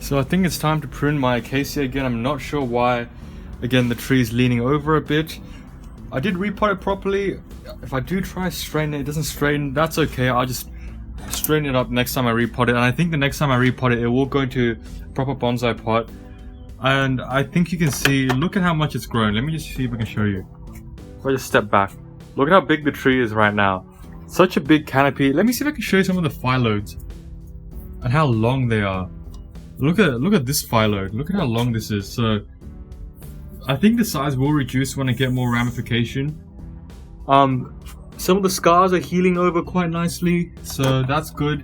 So I think it's time to prune my acacia again. I'm not sure why, again, the tree is leaning over a bit. I did repot it properly. If I do try straighten it, it doesn't straighten, that's okay. I'll just straighten it up next time I repot it. And I think the next time I repot it, it will go into a proper bonsai pot. And I think you can see, look at how much it's grown. Let me just see if I can show you. If I just step back, look at how big the tree is right now. Such a big canopy. Let me see if I can show you some of the phyllodes and how long they are. Look at this phylode. Look at how long this is. So I think the size will reduce when I get more ramification. Some of the scars are healing over quite nicely, so that's good.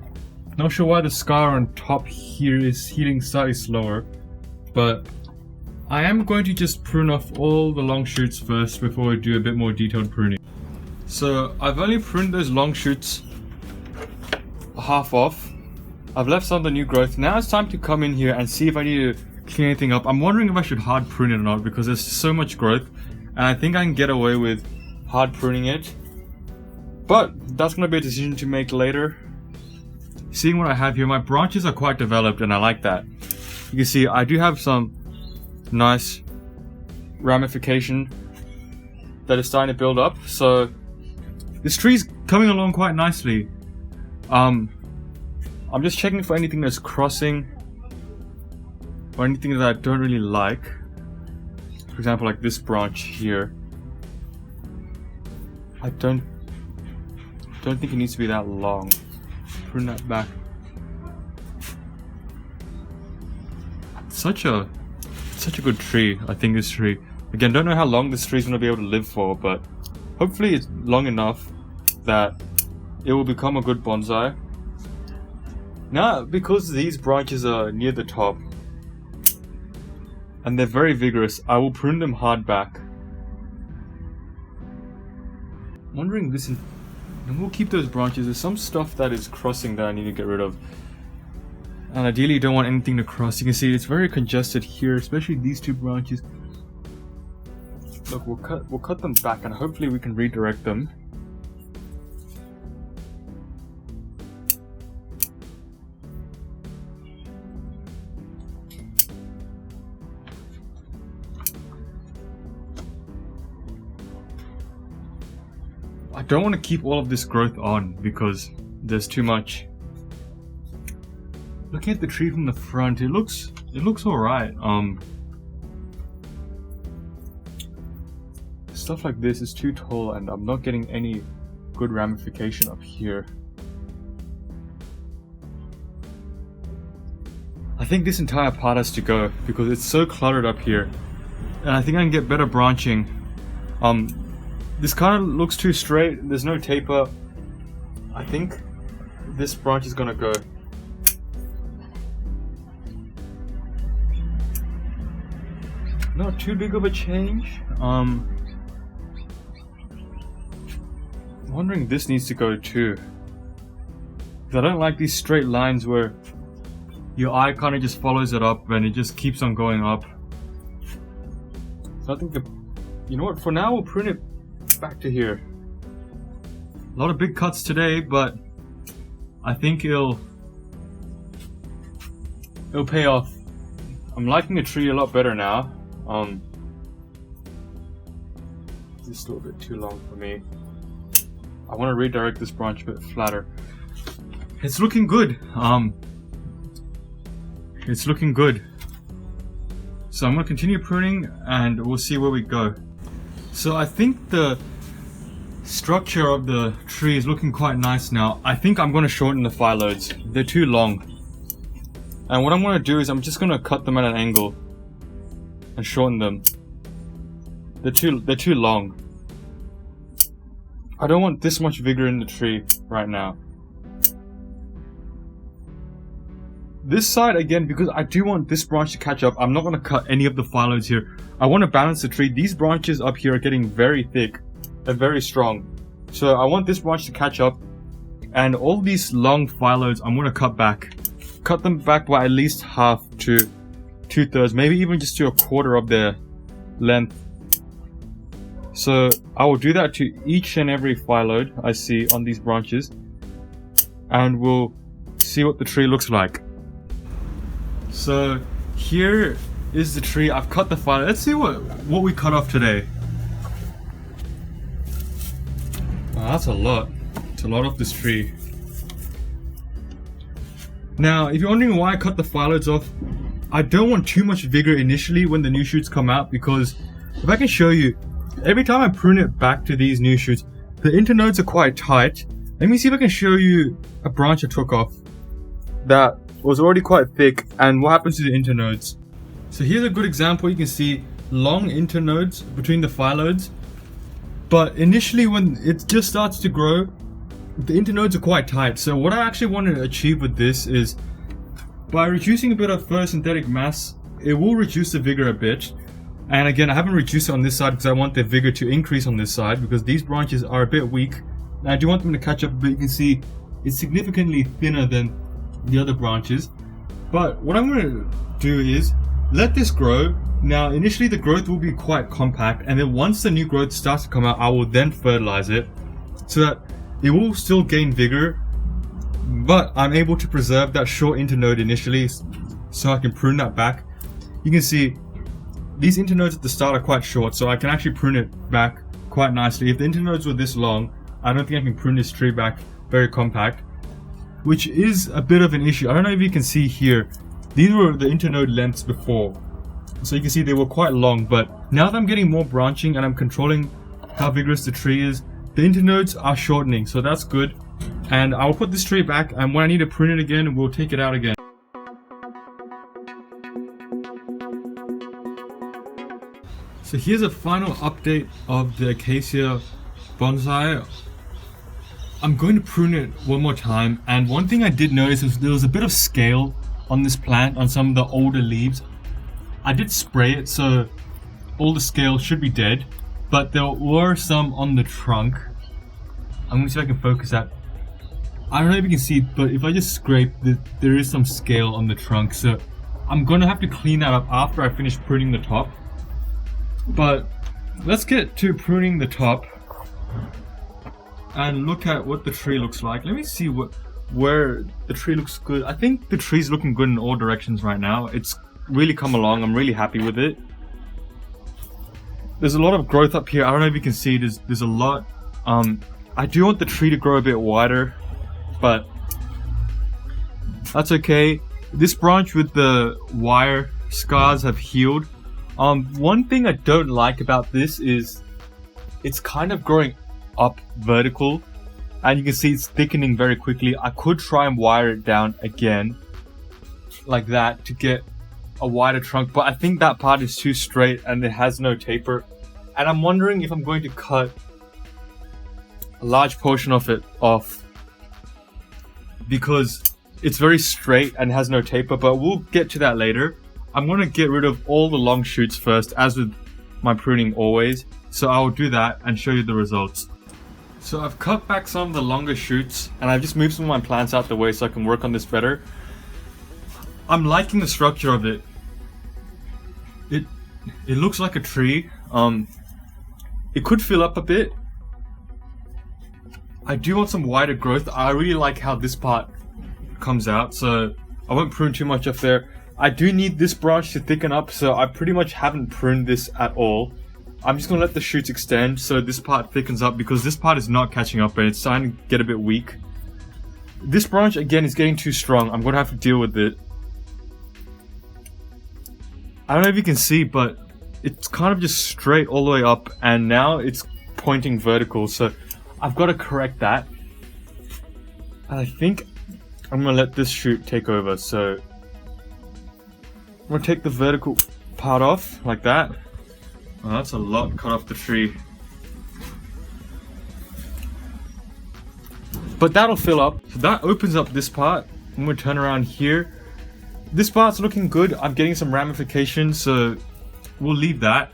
Not sure why the scar on top here is healing slightly slower, but I am going to just prune off all the long shoots first before I do a bit more detailed pruning. So I've only pruned those long shoots half off. I've left some of the new growth. Now it's time to come in here and see if I need to clean anything up. I'm wondering if I should hard prune it or not, because there's so much growth and I think I can get away with hard pruning it. But that's going to be a decision to make later. Seeing what I have here, my branches are quite developed and I like that. You can see I do have some nice ramification that is starting to build up. So this tree's coming along quite nicely. I'm just checking for anything that's crossing or anything that I don't really like. For example, like this branch here. I don't think it needs to be that long. Prune that back. Such a good tree, I think, this tree. Again, don't know how long this tree is going to be able to live for, but hopefully it's long enough that it will become a good bonsai. Now, because these branches are near the top and they're very vigorous, I will prune them hard back. I'm wondering this, and we'll keep those branches. There's some stuff that is crossing that I need to get rid of. And ideally you don't want anything to cross. You can see it's very congested here, especially these two branches. Look, we'll cut them back and hopefully we can redirect them. I don't want to keep all of this growth on because there's too much. Looking at the tree from the front, it looks alright. Stuff like this is too tall and I'm not getting any good ramification up here. I think this entire part has to go because it's so cluttered up here. And I think I can get better branching. This kind of looks too straight. There's no taper. I think this branch is gonna go. Not too big of a change. I'm wondering if this needs to go too. Because I don't like these straight lines where your eye kind of just follows it up and it just keeps on going up. So I think you know what, for now we'll prune it back to here. A lot of big cuts today, but I think it'll pay off. I'm liking the tree a lot better now. This is a little bit too long for me. I want to redirect this branch a bit flatter. It's looking good. It's looking good. So I'm going to continue pruning and we'll see where we go. So I think the structure of the tree is looking quite nice now. I think I'm going to shorten the phyllodes. They're too long. And what I'm going to do is I'm just going to cut them at an angle and shorten them. They're too long. I don't want this much vigor in the tree right now. This side again, because I do want this branch to catch up, I'm not going to cut any of the phyllodes here. I want to balance the tree. These branches up here are getting very thick and very strong. So I want this branch to catch up. And all these long phyllodes, I'm going to cut back. Cut them back by at least half to 2/3, maybe even just to 1/4 of their length. So I will do that to each and every phylode I see on these branches. And we'll see what the tree looks like. So here is the tree. I've cut the file. Let's see what we cut off today. Wow, that's a lot. It's a lot off this tree. Now, if you're wondering why I cut the phyllodes off, I don't want too much vigor initially when the new shoots come out, because if I can show you, every time I prune it back to these new shoots, the internodes are quite tight. Let me see if I can show you a branch I took off that was already quite thick and what happens to the internodes. So here's a good example. You can see long internodes between the phyllodes, but initially when it just starts to grow, the internodes are quite tight. So what I actually want to achieve with this is, by reducing a bit of photosynthetic mass, it will reduce the vigor a bit. And again, I haven't reduced it on this side because I want the vigor to increase on this side, because these branches are a bit weak. And I do want them to catch up, but you can see it's significantly thinner than the other branches. But what I'm going to do is let this grow. Now, initially the growth will be quite compact, and then once the new growth starts to come out, I will then fertilize it so that it will still gain vigor, but I'm able to preserve that short internode initially, so I can prune that back. You can see these internodes at the start are quite short, so I can actually prune it back quite nicely. If the internodes were this long, I don't think I can prune this tree back very compact, which is a bit of an issue. I don't know if you can see here, these were the internode lengths before, so you can see they were quite long, but now that I'm getting more branching and I'm controlling how vigorous the tree is, the internodes are shortening, so that's good. And I'll put this tree back, and when I need to prune it again, we'll take it out again. So here's a final update of the Acacia bonsai. I'm going to prune it one more time, and one thing I did notice is there was a bit of scale on this plant on some of the older leaves. I did spray it, so all the scale should be dead, but there were some on the trunk. I'm going to see if I can focus that. I don't know if you can see, but if I just scrape, there is some scale on the trunk, so I'm going to have to clean that up after I finish pruning the top. But let's get to pruning the top and look at what the tree looks like. Let me see where the tree looks good. I think the tree's looking good in all directions right now. It's really come along. I'm really happy with it. There's a lot of growth up here. I don't know if you can see, there's a lot. I do want the tree to grow a bit wider, but that's okay. This branch with the wire scars have healed. One thing I don't like about this is it's kind of growing up vertical, and you can see it's thickening very quickly. I could try and wire it down again like that to get a wider trunk, but I think that part is too straight and it has no taper, and I'm wondering if I'm going to cut a large portion of it off because it's very straight and has no taper, but we'll get to that later. I'm going to get rid of all the long shoots first, as with my pruning always, so I will do that and show you the results. So I've cut back some of the longer shoots, and I've just moved some of my plants out the way so I can work on this better. I'm liking the structure of it. It looks like a tree. It could fill up a bit. I do want some wider growth. I really like how this part comes out, so I won't prune too much up there. I do need this branch to thicken up, so I pretty much haven't pruned this at all. I'm just going to let the shoots extend so this part thickens up, because this part is not catching up and it's starting to get a bit weak. This branch again is getting too strong. I'm going to have to deal with it. I don't know if you can see, but it's kind of just straight all the way up, and now it's pointing vertical, so I've got to correct that. And I think I'm going to let this shoot take over, so I'm going to take the vertical part off like that. Oh, that's a lot cut off the tree. But that'll fill up. So that opens up this part. I'm going to turn around here. This part's looking good. I'm getting some ramifications, so we'll leave that.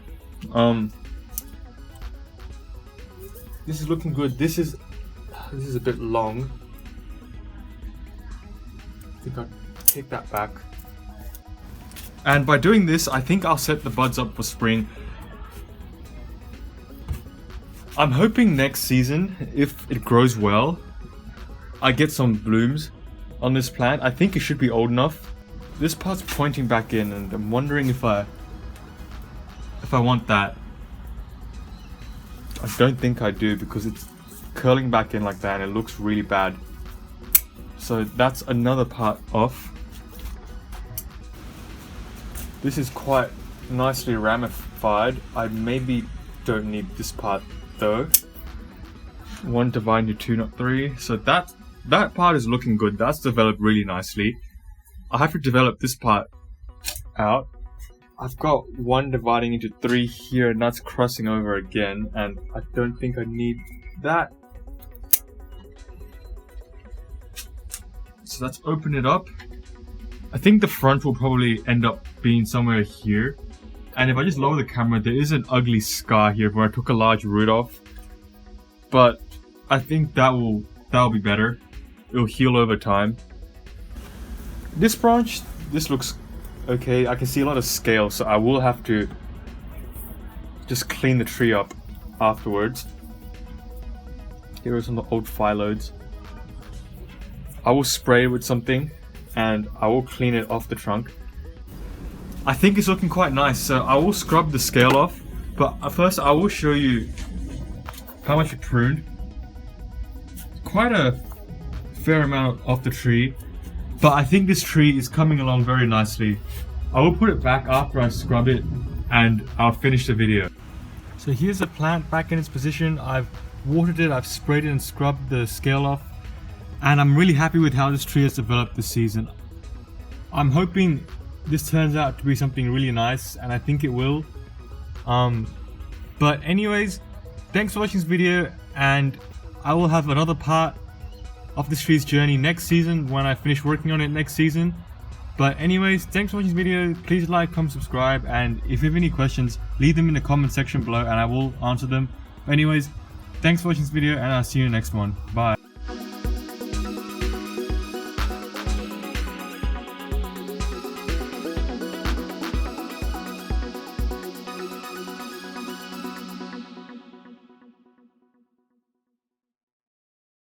This is looking good. This is a bit long. I think I'll take that back. And by doing this, I think I'll set the buds up for spring. I'm hoping next season, if it grows well, I get some blooms on this plant. I think it should be old enough. this part's pointing back in, and I'm wondering if I want that. I don't think I do, because it's curling back in like that and it looks really bad. So that's another part off. This is quite nicely ramified. I maybe don't need this part though. 1 divided into 2, not 3. So that part is looking good. That's developed really nicely. I have to develop this part out. I've got 1 dividing into 3 here, and that's crossing over again, and I don't think I need that. So let's open it up. I think the front will probably end up being somewhere here. And if I just lower the camera, there is an ugly scar here where I took a large root off. But I think that'll be better. It'll heal over time. This branch, this looks okay. I can see a lot of scale, so I will have to just clean the tree up afterwards. Here are some old phyllodes. I will spray it with something and I will clean it off the trunk. I think it's looking quite nice, so I will scrub the scale off, but first I will show you how much it pruned. Quite a fair amount off the tree, but I think this tree is coming along very nicely. I will put it back after I scrub it and I'll finish the video. So here's the plant back in its position. I've watered it, I've sprayed it and scrubbed the scale off, and I'm really happy with how this tree has developed this season. I'm hoping this turns out to be something really nice, and I think it will. But anyways, thanks for watching this video, and I will have another part of this tree's journey next season when I finish working on it next season. But anyways, thanks for watching this video. Please like, comment, subscribe, and if you have any questions, leave them in the comment section below and I will answer them. But anyways, thanks for watching this video, and I'll see you in the next one. Bye.